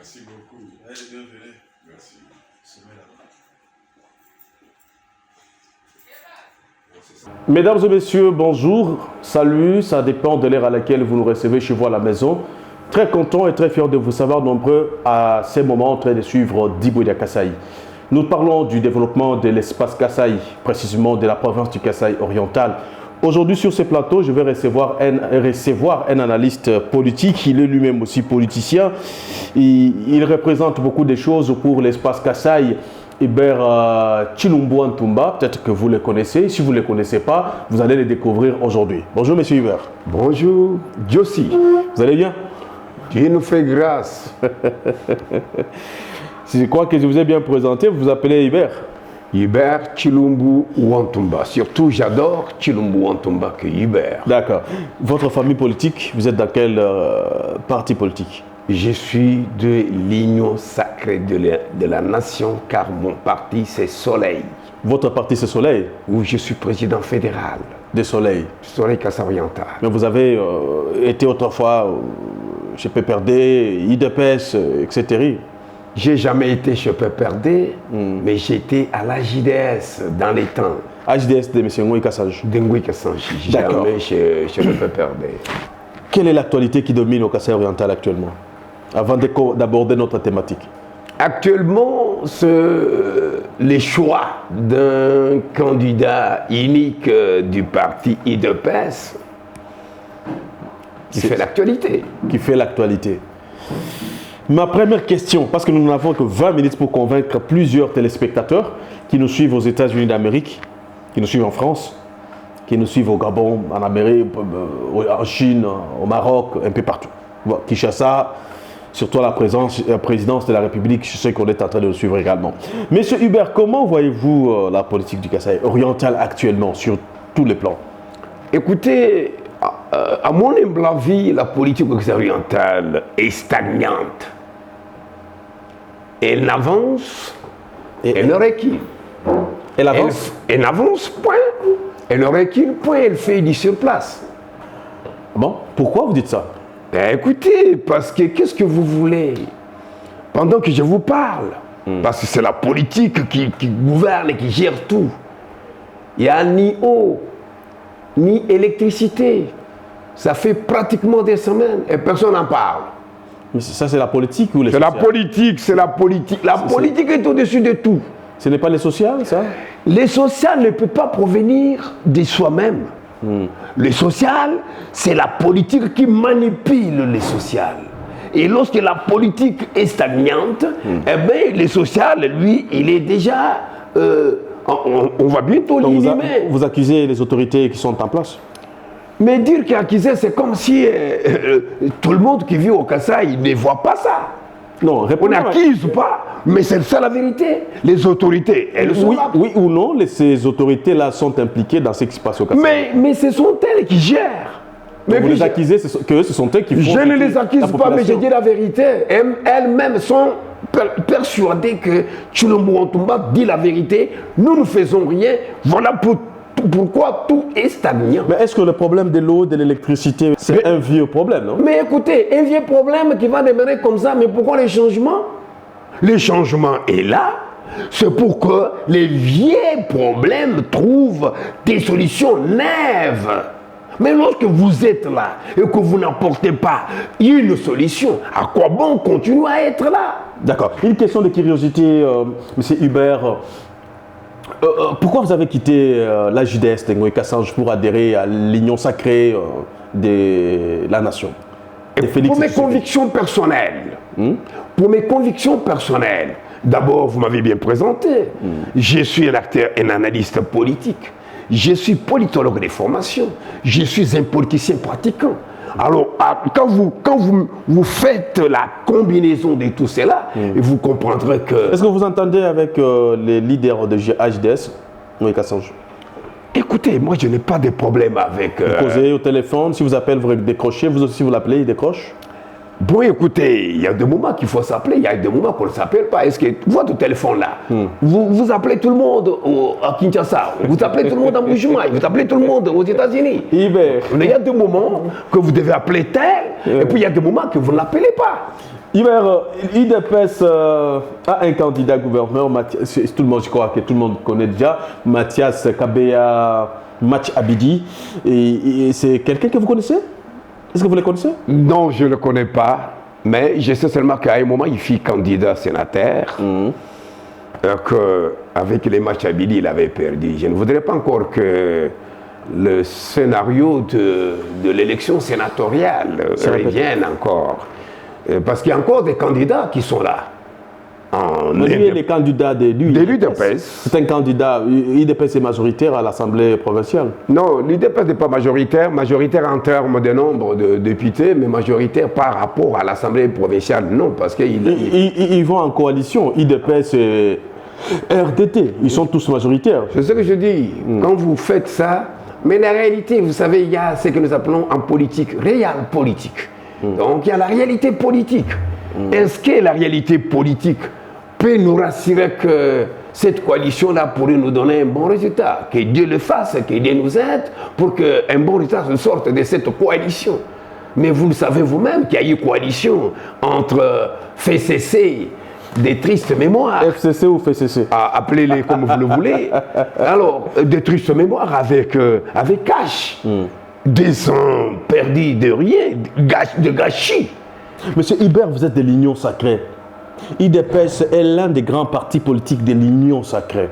Merci beaucoup. Allez, bienvenue. Merci. Mesdames et messieurs, bonjour, salut, ça dépend de l'heure à laquelle vous nous recevez chez vous à la maison. Très content et très fier de vous savoir nombreux à ces moments en train de suivre Dibouya Kasaï. Nous parlons du développement de l'espace Kasaï, précisément de la province du Kasaï oriental. Aujourd'hui sur ce plateau, je vais recevoir un analyste politique, il est lui-même aussi politicien. Il représente beaucoup de choses pour l'espace Kasaï. Hubert Chilumbu Antumba, peut-être que vous le connaissez. Si vous ne le connaissez pas, vous allez le découvrir aujourd'hui. Bonjour Monsieur Hubert. Bonjour Josie. Vous allez bien? Dieu nous fait grâce. Je crois que je vous ai bien présenté, vous vous appelez Hubert. Hubert Chilumbu Antumba. Surtout, j'adore Chilumbu Antumba que Hubert. D'accord. Votre famille politique, vous êtes dans quel parti politique? Je suis de l'Union sacrée de la nation, car mon parti c'est Soleil. Votre parti c'est Soleil? Où je suis président fédéral. De Soleil? Soleil Kasaï oriental. Mais vous avez été autrefois chez PPRD, IDPS, etc. J'ai jamais été chez PPRD, mais j'étais à l'AJDS dans les temps. AJDS de M. Ngoï Kassange. De Ngoï Kassange, jamais chez le PPRD. Quelle est l'actualité qui domine au Kasaï oriental actuellement, avant d'aborder notre thématique? Actuellement, les choix d'un candidat unique du parti IDPS qui fait l'actualité. Qui fait l'actualité. Ma première question, parce que nous n'avons que 20 minutes pour convaincre plusieurs téléspectateurs qui nous suivent aux États-Unis d'Amérique, qui nous suivent en France, qui nous suivent au Gabon, en Amérique, en Chine, au Maroc, un peu partout. Kinshasa, surtout à la présidence de la République, je sais qu'on est en train de le suivre également. Monsieur Hubert, comment voyez-vous la politique du Kasaï oriental actuellement, sur tous les plans? Écoutez, à mon humble avis, la politique orientale est stagnante. Elle n'avance, elle ne recule. Elle avance? Elle n'avance point, elle ne recule point, elle fait du surplace. Bon, pourquoi vous dites ça? Écoutez, parce que qu'est-ce que vous voulez? Pendant que je vous parle, parce que c'est la politique qui gouverne et qui gère tout. Il n'y a ni eau, ni électricité. Ça fait pratiquement des semaines et personne n'en parle. Mais ça, c'est la politique ou les sociales? C'est la politique, c'est la politique. La politique est au-dessus de tout. Ce n'est pas les sociales, ça? Les sociales ne peuvent pas provenir de soi-même. Le social, c'est la politique qui manipule les sociales. Et lorsque la politique est stagnante, eh bien, le social, lui, il est déjà... on va bientôt l'inhumer. Vous accusez les autorités qui sont en place? Mais dire qu'accuser, c'est comme si tout le monde qui vit au Kasaï ne voit pas ça. Non, on n'accuse pas, mais c'est ça la vérité. Les autorités, elles sont là. Oui ou non, ces autorités-là sont impliquées dans ce qui se passe au Kasaï. Mais ce sont elles qui gèrent. Mais vous les accusez que ce sont elles qui font... Je ne les accuse pas, mais je dis la vérité. Elles-mêmes sont persuadées que Chilumbu Antumba dit la vérité. Nous ne faisons rien. Voilà pourquoi tout est stagnant. Mais est-ce que le problème de l'eau, de l'électricité, c'est un vieux problème, non? Mais écoutez, un vieux problème qui va demeurer comme ça, mais pourquoi les changements? Le changement est là, c'est pour que les vieux problèmes trouvent des solutions neuves. Mais lorsque vous êtes là et que vous n'apportez pas une solution, à quoi bon continuer à être là? D'accord. Une question de curiosité, M. Hubert. Pourquoi vous avez quitté l'AJDS de Ngoï Kassange pour adhérer à l'Union sacrée de la nation? Pour mes convictions personnelles. Pour mes convictions personnelles, d'abord, vous m'avez bien présenté. Je suis un acteur, un analyste politique. Je suis politologue de formation. Je suis un politicien pratiquant. Alors, quand vous faites la combinaison de tout cela, vous comprendrez que... Est-ce que vous entendez avec les leaders de AJDS, Ngoï Kassange? Écoutez, moi je n'ai pas de problème avec... Vous causez au téléphone, si vous appelez, vous décrochez, vous aussi vous l'appelez, il décroche? Bon, écoutez, il y a des moments qu'il faut s'appeler, il y a des moments qu'on ne s'appelle pas. Est-ce que votre téléphone là, vous appelez tout le monde à Kinshasa, vous appelez tout le monde à Bujumaï, vous appelez tout le monde aux États-Unis. Il y a des moments que vous devez appeler tel, et puis il y a des moments que vous ne l'appelez pas. Hubert, l'IDPS a un candidat gouverneur, tout le monde, je crois que tout le monde connaît déjà, Mathias Kabea Match Abidi. Et c'est quelqu'un que vous connaissez? Est-ce que vous le connaissez? Non, je ne le connais pas, mais je sais seulement qu'à un moment, il fut candidat sénateur, qu'avec les Match Abidi, il avait perdu. Je ne voudrais pas encore que le scénario de l'élection sénatoriale revienne encore. Parce qu'il y a encore des candidats qui sont là. Lui est le candidat de l'UDPS. C'est un candidat, l'UDPS est majoritaire à l'Assemblée provinciale. Non, l'UDPS n'est pas majoritaire en termes de nombre de députés, mais majoritaire par rapport à l'Assemblée provinciale. Non, parce qu'ils vont en coalition, l'UDPS et RDT, ils sont tous majoritaires. C'est ce que je dis. Quand vous faites ça, mais la réalité, vous savez, il y a ce que nous appelons en politique, réel politique. Donc il y a la réalité politique. Est-ce que la réalité politique peut nous rassurer que cette coalition-là pourrait nous donner un bon résultat? Que Dieu le fasse, que Dieu nous aide pour qu'un bon résultat sorte de cette coalition. Mais vous le savez vous-même qu'il y a eu coalition entre FCC, des tristes mémoires. FCC ou FCC? Appelez-les comme vous le voulez. Alors, des tristes mémoires avec cash. Des ans perdus de rien, de gâchis. Monsieur Hubert, vous êtes de l'Union sacrée. IDPS est l'un des grands partis politiques de l'Union sacrée.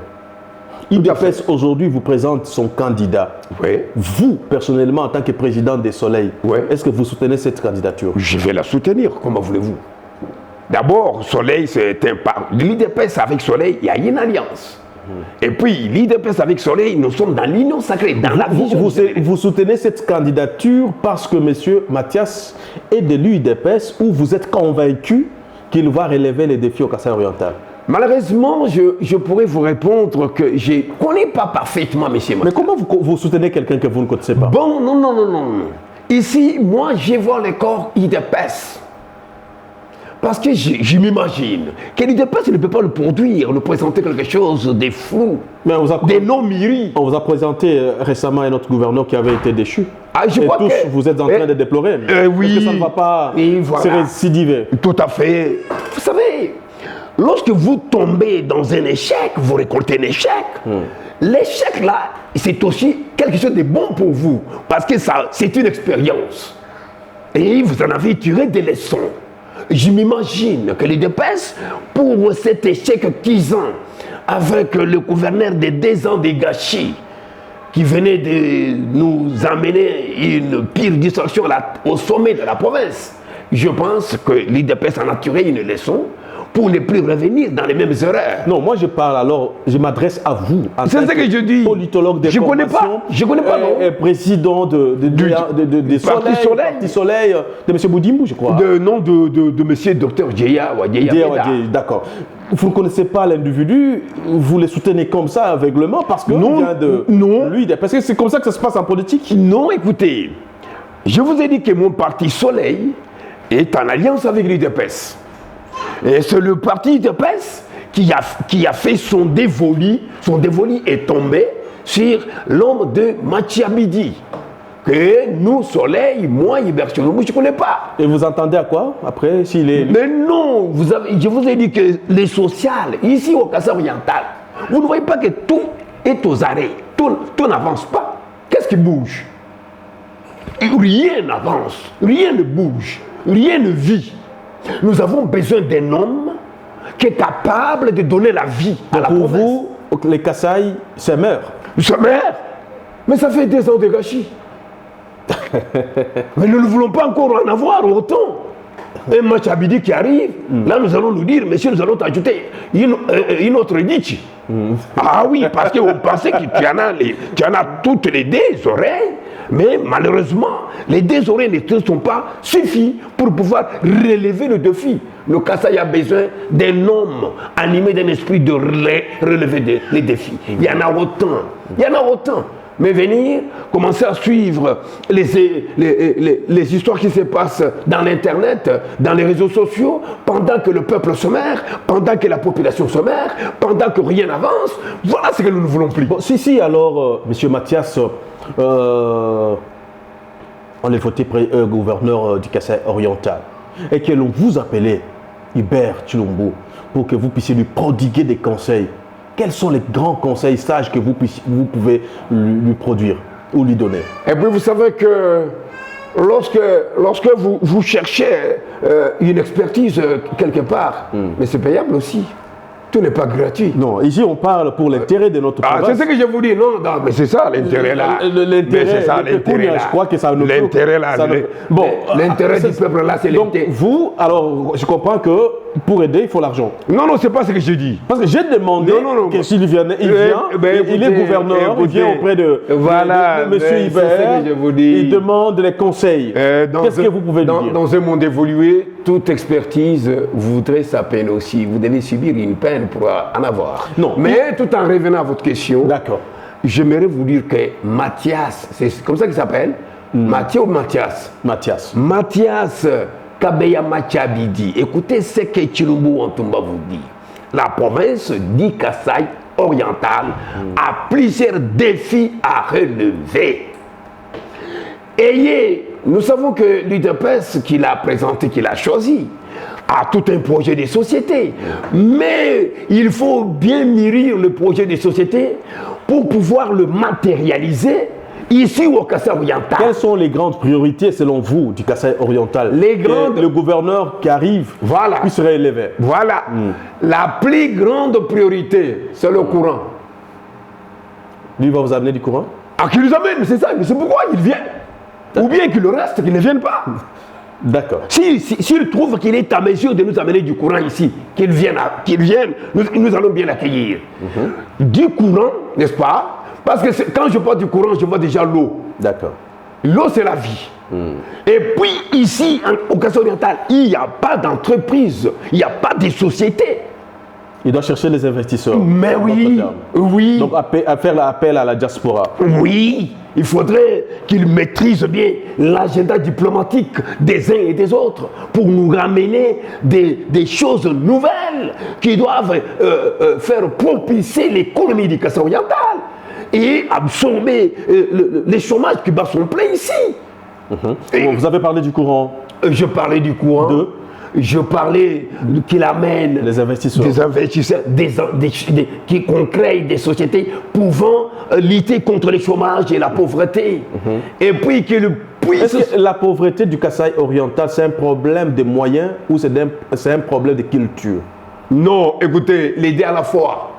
IDPS aujourd'hui vous présente son candidat. Oui. Vous, personnellement, en tant que président des Soleils, est-ce que vous soutenez cette candidature? Je vais la soutenir, comment voulez-vous? D'abord, Soleil, c'est un parti. L'IDPS avec Soleil, il y a une alliance. Et puis, l'IDPS avec Soleil, nous sommes dans l'union sacrée, dans la vision. Vous soutenez cette candidature parce que M. Mathias est de l'UDPS ou vous êtes convaincu qu'il va relever les défis au Kasaï oriental? Malheureusement, je pourrais vous répondre que je ne connais pas parfaitement M. Mathias. Mais comment vous soutenez quelqu'un que vous ne connaissez pas? Bon, non. Ici, moi, je vois le corps IDPS. Parce que je m'imagine que l'IDPS ne peut pas le produire, nous présenter quelque chose de flou, de non-miri. On vous a présenté récemment un autre gouverneur qui avait été déchu. Je et crois tous, que, vous êtes en train de déplorer. Oui. Est-ce que ça ne va pas se récidiver? Tout à fait. Vous savez, lorsque vous tombez dans un échec, vous récoltez un échec. L'échec là, c'est aussi quelque chose de bon pour vous. Parce que c'est une expérience. Et vous en avez tiré des leçons. Je m'imagine que l'IDPS, pour cet échec qu'ils ont avec le gouverneur de 2 ans de gâchis, qui venait de nous amener une pire distraction au sommet de la province, je pense que l'IDPS en a tiré une leçon pour ne plus revenir dans les mêmes erreurs. Non, moi je parle alors, je m'adresse à vous. C'est ce que je dis. Politologue de formation. Je connais pas, non. Président de Parti Soleil, de M. Boudimbou, je crois. De M. Dr Djeya Wadjeya. D'accord. Vous ne connaissez pas l'individu, vous le soutenez comme ça aveuglement parce que lui, parce que c'est comme ça que ça se passe en politique. Non, écoutez, je vous ai dit que mon parti Soleil est en alliance avec l'IDPS. Et c'est le parti IDPS qui a fait son dévolu est tombé sur l'homme de Machiabidi. Que nous, Soleil, moi, Hubert Choloumou, je ne connais pas. Et vous entendez à quoi après s'il est... Mais non, je vous ai dit que les sociales, ici au Kasaï oriental, vous ne voyez pas que tout est aux arrêts, tout n'avance pas. Qu'est-ce qui bouge? Rien n'avance, rien ne bouge, rien ne vit. Nous avons besoin d'un homme qui est capable de donner la vie à la province. Pour vous, les Kasaï se meurent. Se meurent? Mais ça fait 2 ans de gâchis. Mais nous ne voulons pas encore en avoir autant. Un match Abidi qui arrive, là nous allons nous dire, monsieur, nous allons t'ajouter une autre Nietzsche. Ah oui, parce qu'on pensait que tu en as toutes les 2 oreilles, mais malheureusement, les 2 oreilles ne sont pas suffisantes pour pouvoir relever le défi. Le Kasaï a besoin d'un homme animé d'un esprit de relever les défis. Il y en a autant. Mais venir, commencer à suivre les histoires qui se passent dans l'Internet, dans les réseaux sociaux, pendant que le peuple se meurt, pendant que la population se meurt, pendant que rien n'avance, voilà ce que nous ne voulons plus. Bon, si, alors, M. Mathias, on est voté gouverneur du Kasaï oriental. et que l'on vous appelait Hubert Chilombo pour que vous puissiez lui prodiguer des conseils, quels sont les grands conseils sages que vous pouvez lui produire ou lui donner? Et puis vous savez que lorsque vous cherchez une expertise quelque part, mais c'est payable aussi. Tout n'est pas gratuit. Non, ici on parle pour l'intérêt de notre province. C'est ce que je vous dis, non, mais c'est ça l'intérêt là. L'intérêt, c'est ça l'intérêt là. Je crois que ça ne l'intérêt là. Bon, l'intérêt du peuple là, c'est donc l'intérêt. vous, alors je comprends que pour aider, il faut l'argent. Non, c'est pas ce que je dis. Parce que j'ai demandé que s'il vient, il est gouverneur, il vient auprès de monsieur Hubert, je vous dis. Il demande les conseils. Qu'est-ce que vous pouvez lui dire? Dans un monde évolué, toute expertise voudrait sa peine aussi. Vous devez subir une peine pour en avoir. Non. Mais tout en revenant à votre question, d'accord. J'aimerais vous dire que Mathias, c'est comme ça qu'il s'appelle, Mathieu ou Mathias? Mathias Kabeya Machabidi. Écoutez ce que Chilombo Antumba vous dit. La province du Kasaï oriental a plusieurs défis à relever. Nous savons que l'UDPS qu'il a présenté, qu'il a choisi, a tout un projet de société. Mais il faut bien mûrir le projet de société pour pouvoir le matérialiser ici au Kasaï oriental. Quelles sont les grandes priorités selon vous du Kasaï oriental? Le gouverneur qui arrive puisse réélever. Voilà. La plus grande priorité, c'est le courant. Lui va vous amener du courant? Ah, qu'il nous amène, c'est ça. Mais c'est pourquoi il vient. Ou bien qu'il reste, qu'il ne vienne pas. D'accord. S'il trouve qu'il est à mesure de nous amener du courant ici, qu'il vienne, nous allons bien l'accueillir. Du courant, n'est-ce pas? Parce que quand je parle du courant, je vois déjà l'eau. D'accord. L'eau, c'est la vie. Et puis, ici, au Kasaï oriental, il n'y a pas d'entreprise, il n'y a pas de société. Il doit chercher les investisseurs. Mais oui. Donc, faire appel à la diaspora. Oui. Il faudrait qu'il maîtrise bien l'agenda diplomatique des uns et des autres pour nous ramener des choses nouvelles qui doivent faire propulser l'économie du Kasaï oriental et absorber les chômages qui battent son plein ici. Vous avez parlé du courant. Je parlais du courant. Je parlais qu'il amène des investisseurs, qu'on crée des sociétés pouvant lutter contre le chômage et la pauvreté. Et puis qu'il puisse... Est-ce que la pauvreté du Kasaï oriental, c'est un problème de moyens ou c'est un problème de culture? Non, écoutez, les deux à la fois.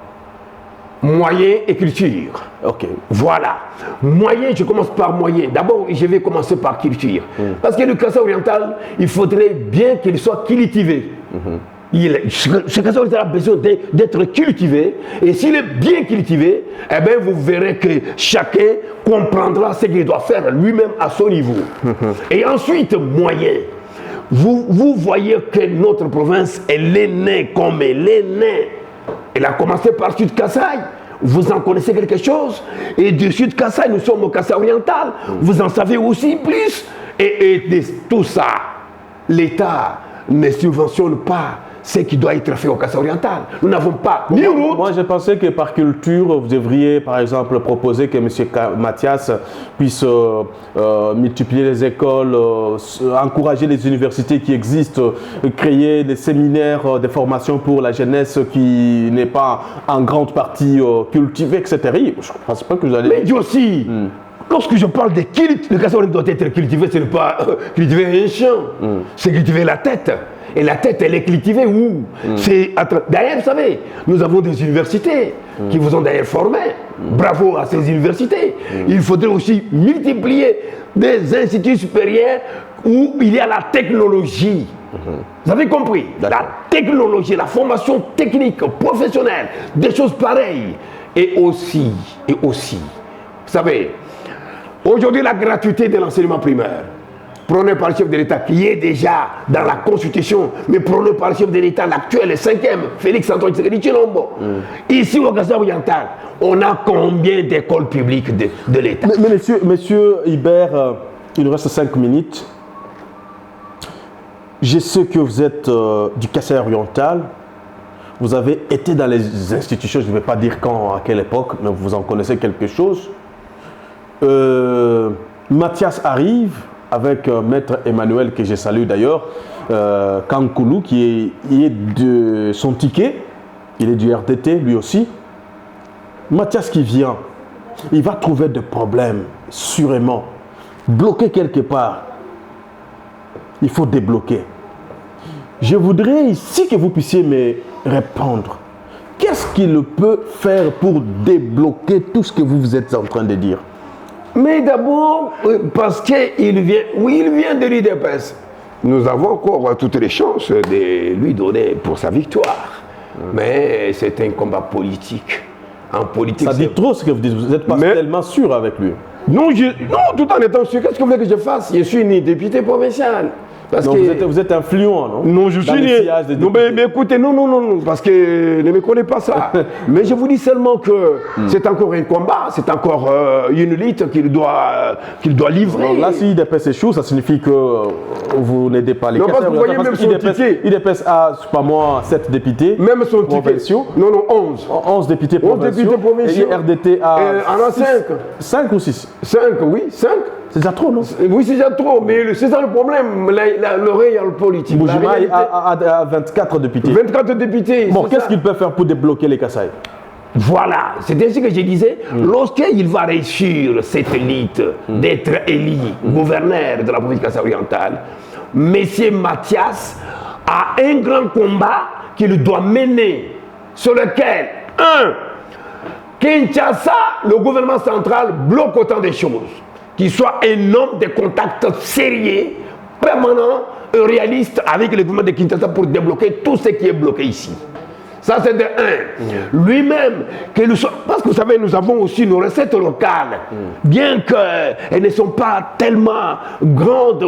Moyen et culture. Ok. Voilà. Moyen, je commence par moyen. D'abord, je vais commencer par culture. Parce que le Kasaï oriental, il faudrait bien qu'il soit cultivé. Ce Kasaï oriental a besoin d'être cultivé. Et s'il est bien cultivé, eh bien, vous verrez que chacun comprendra ce qu'il doit faire lui-même à son niveau. Et ensuite, moyen. Vous voyez que notre province, elle est née comme elle est née. Elle a commencé par Sud Kasaï. Vous en connaissez quelque chose? Et du Sud Kasaï, nous sommes au Kasaï oriental. Vous en savez aussi plus. Et de tout ça, l'État ne subventionne pas ce qui doit être fait au Kasaï oriental. Nous n'avons pas ni route. Moi, je pensais que par culture, vous devriez, par exemple, proposer que M. Mathias puisse multiplier les écoles, encourager les universités qui existent, créer des séminaires de formation pour la jeunesse qui n'est pas en grande partie cultivée, etc. Je ne pense pas que vous allez... Mais aussi, lorsque je parle de le Kasaï oriental doit être cultivé, ce n'est pas cultiver un champ, c'est cultiver la tête. Et la tête, elle est cultivée où? D'ailleurs, vous savez, nous avons des universités qui vous ont d'ailleurs formé. Bravo à ces universités. Il faudrait aussi multiplier des instituts supérieurs où il y a la technologie. Vous avez compris? La technologie, la formation technique, professionnelle, des choses pareilles. Et aussi, vous savez, aujourd'hui, la gratuité de l'enseignement primaire, prôné par le chef de l'État, qui est déjà dans la Constitution, mais prôné par le chef de l'État, l'actuel, le 5e, Félix Antoine Tshisekedi Tshilombo. Ici, au Kasaï oriental, on a combien d'écoles publiques de l'État? Mais monsieur Hubert, il nous reste 5 minutes. Je sais que vous êtes du Kasaï oriental. Vous avez été dans les institutions, je ne vais pas dire quand, à quelle époque, mais vous en connaissez quelque chose. Mathias arrive avec Maître Emmanuel, que je salue d'ailleurs, Kankoulou, qui est de son ticket, il est du RDT lui aussi. Mathias qui vient, il va trouver des problèmes, sûrement. Bloqué quelque part. Il faut débloquer. Je voudrais ici que vous puissiez me répondre. Qu'est-ce qu'il peut faire pour débloquer tout ce que vous êtes en train de dire? Mais d'abord, parce qu'il vient, oui, il vient de l'UDPS. Nous avons encore toutes les chances de lui donner pour sa victoire. Mais c'est un combat politique. En politique, ça dit trop ce que vous dites. Vous n'êtes pas tellement sûr avec lui. Non, non, tout en étant sûr. Qu'est-ce que vous voulez que je fasse? Je suis né député provincial. Parce donc que vous êtes influent, non? Non, je suis né. Non, mais écoutez, non, parce que ne me connais pas ça. Mais je vous dis seulement que c'est encore un combat, c'est encore une lutte qu'il doit livrer. Donc là, si IDPS échoue, ça signifie que vous n'aidez pas les non, parce que vous voyez même son ticket. IDPS a, je sais pas moi, 7 députés. Même son ticket. Non, 11. 11 députés provinciaux. Et RDT a. En a 5. 5 ou 6? 5, oui, 5. C'est déjà trop, non? Oui, c'est déjà trop, mais c'est ça le problème, le réel politique. Boujima a 24 députés. 24 députés. Bon, qu'est-ce qu'il peut faire pour débloquer les Kasaï? Voilà, c'est ainsi que je disais, lorsqu'il va réussir cette élite d'être élu gouverneur de la province Kasaï-Orientale, M. Mathias a un grand combat qu'il doit mener, sur lequel, Kinshasa, le gouvernement central, bloque autant de choses. Qu'il soit un homme de contact sérieux, permanent, réaliste avec le gouvernement de Kinshasa pour débloquer tout ce qui est bloqué ici. Ça, c'est de un. Lui-même, parce que vous savez, nous avons aussi nos recettes locales, bien qu'elles ne sont pas tellement grandes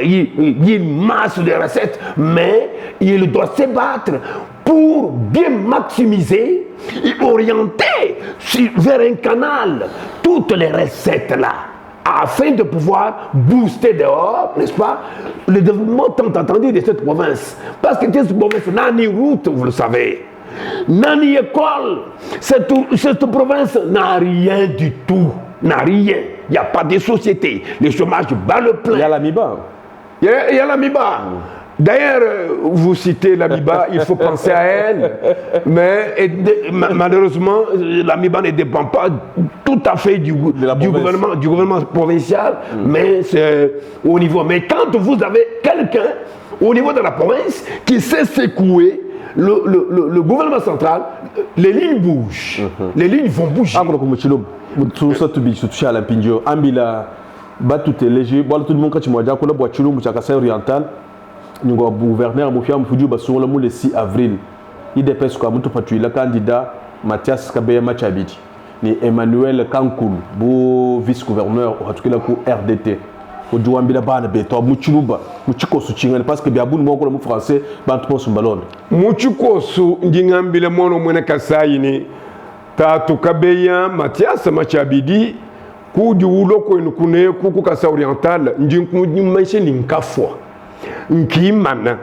il y a une masse de recettes, mais il doit se battre pour bien maximiser et orienter vers un canal toutes les recettes là, afin de pouvoir booster dehors, n'est-ce pas, le développement tant attendu de cette province. Parce que cette province n'a ni route, vous le savez, n'a ni école. Cette province n'a rien du tout, n'a rien. Il n'y a pas de société. Le chômage bat le plein. Il y a l'AMIBA. Il y a l'AMIBA. D'ailleurs, vous citez l'AMIBA, il faut penser à elle, mais malheureusement, l'AMIBA ne dépend pas tout à fait du gouvernement provincial, mais c'est au niveau. Mais quand vous avez quelqu'un au niveau de la province qui sait secouer le gouvernement central, les lignes bougent, les lignes vont bouger. Nous avons gouverneur le 6 avril. Il dépêche comme le candidat Mathias Kabeya Machabidi. Ni Emmanuel Kankoulou, le vice-gouverneur au RDT. Au Douambila Bana Beto, Muchuluba, Muchiko Suchingan, parce que Biaboun Moko, le français, Bantumo Sumbalon. Muchiko Su, Ndingambila Mono Mwenakasaini, Tatu Kabeya Mathias Machabidi, Kudi Uloko Nukune, Kuku Kasa Oriental, Ndinku Nimaïse Ninkafwa. Nkimana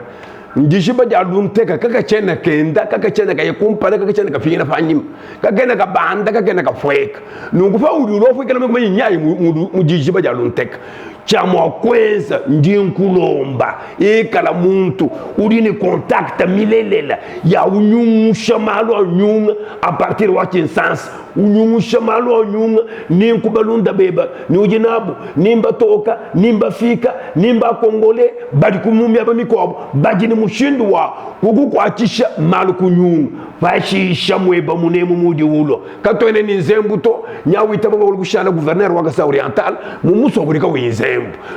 ndishiba jalumteka kaka chena kenda kaka chena ka yakumpala kaka chena ka fina fanyim kaka na ka banda kaka na ka fweka nungufa ulirofu kana mwe nyai mudishiba jalumteka chamo kweza ndinkulomba ekala muntu ulini contact milelela ya unyungu shamalo nyunga a partir wa Kinshasa unyungu shamalo nyunga ninkubalunda beba ni ujinabu nimba toka nimba fika nimba kongole bali kumumya bamikobo bajini mushindu wa kukukwachisha malu kunyunga bashisha mweba munemu mudi ulo katwene ni nzembuto nyawita baba ulikushana gouverneur wa Kasai Oriental mumuso bulika winzembu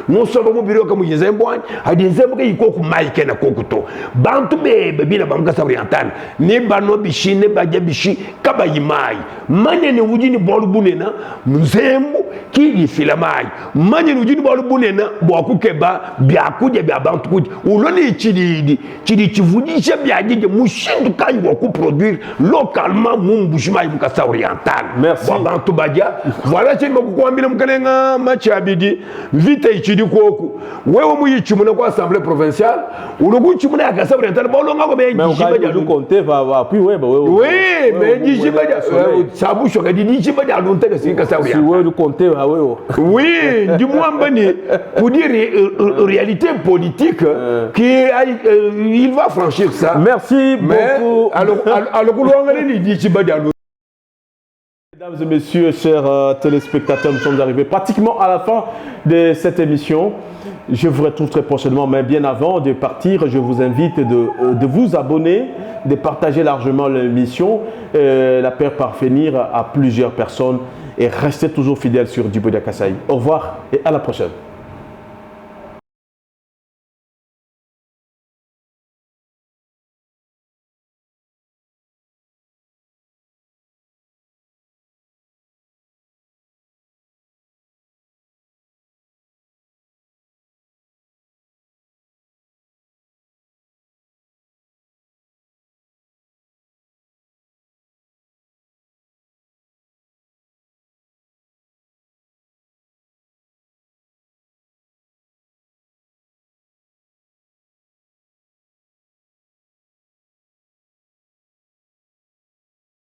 nusoba mubiro ka muyizembu ani hadi nzembu ke iko ku maike na kokuto bantu bebe bila ba Kasai Oriental ne bano bishine baje bishi kabayimai manye ni ujini bolu bunena nzembu kili filamai manye ni ujini bolu bunena bwakukeba byakuje bya bantu kuti uloni chidi chivudisha byagije mushindu kanyi wa ku introduire localement mon bougement et Kassa oriental. Merci. Voilà, c'est un match à Bidi. Vite, il dit quoi? Oui, on y est, quoi, assemblée provinciale. Ou le goût, tu m'as Kassa oriental. Mais on va nous compter, va, puis ouais, oui, mais ça bouge, on a dit, je vais dire, c'est Kassa oriental. Si vous comptez, oui, du moins, pour dire réalité politique, qu'il va franchir ça. Merci beaucoup. Mesdames et messieurs, chers téléspectateurs, nous sommes arrivés pratiquement à la fin de cette émission. Je vous retrouve très prochainement, mais bien avant de partir, je vous invite de vous abonner, de partager largement l'émission, la faire parvenir à plusieurs personnes et restez toujours fidèles sur Djibo Dia Kassaye. Au revoir et à la prochaine.